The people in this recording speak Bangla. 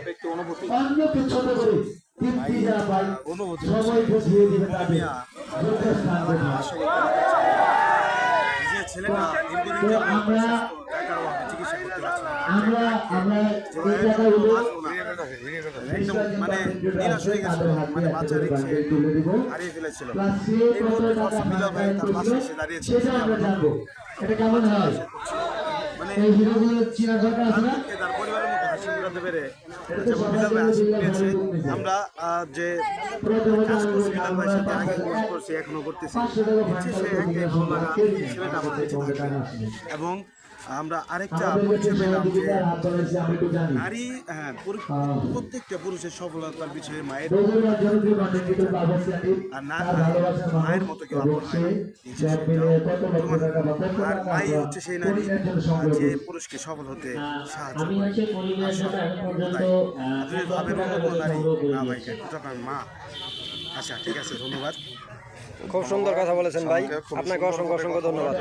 ব্যক্তি অনুভূতি অন্যকে ছোট করে তৃপ্তি যারা পায় অনুভূতি সময় বুঝিয়ে দিবে তাদের আসলে যে ছেলেটা দীর্ঘদিন তো যাবত আমরা অসুস্থ, টাকার অভাবে চিকিৎসা করতে পারছে না। আমরা আমরা এই যে টাকাগুলো বাঁচবো না। একদম মানে নিরাশ হয়ে গেছিল, মানে বাচ্চা রেখে তুলে দিব হারিয়ে ফেলেছিল। প্লাস সে এই কত মুহূর্তে টাকা মিলা ভাই তার ব্যয় পাশে করলো এসে দাঁড়িয়েছে। সেটা আমরা জানবো। এটা কেমন হয় মানে এই হিরোগুলো চিনার দরকার আছে না? তাদেরকে তার পরিবারের মধ্যে হাসি ফোটাতে পেরে এটা তো যেমন সবাই বিলাল ভাই হাসি মিলে ফুটিয়েছে, ভালো করতেছে। আমরা যে প্রথমত কাজ আমি করছি বলি বিলাল আমরা ভাইয়ের সাথে আগে 500 করছি, এখনো করতেছি, 500 টাকা ফাইন সে করে একটাই ভালো লাগা ছেলেটা আমার বেঁচে থাকবে। এবং আমরা আরেকটা পরিচয় পেলাম যে নারী, হ্যাঁ, প্রত্যেকটা পুরুষের সফলতার পিছনে মায়ের আর না মায়ের মতো কেউ আপন হয় না। আর মাই হচ্ছে সেই নারী যে পুরুষকে সফল হতে সাহায্য আমি করে। হচ্ছে পরিবারের সাথে এখন পর্যন্ত আপনি ভাবেন অন্য কোনো নারী না ভাই, এটা আপনার মা। আচ্ছা ঠিক আছে, ধন্যবাদ। খুব সুন্দর কথা বলেছেন ভাই, আপনাকে অসংখ্য অসংখ্য ধন্যবাদ।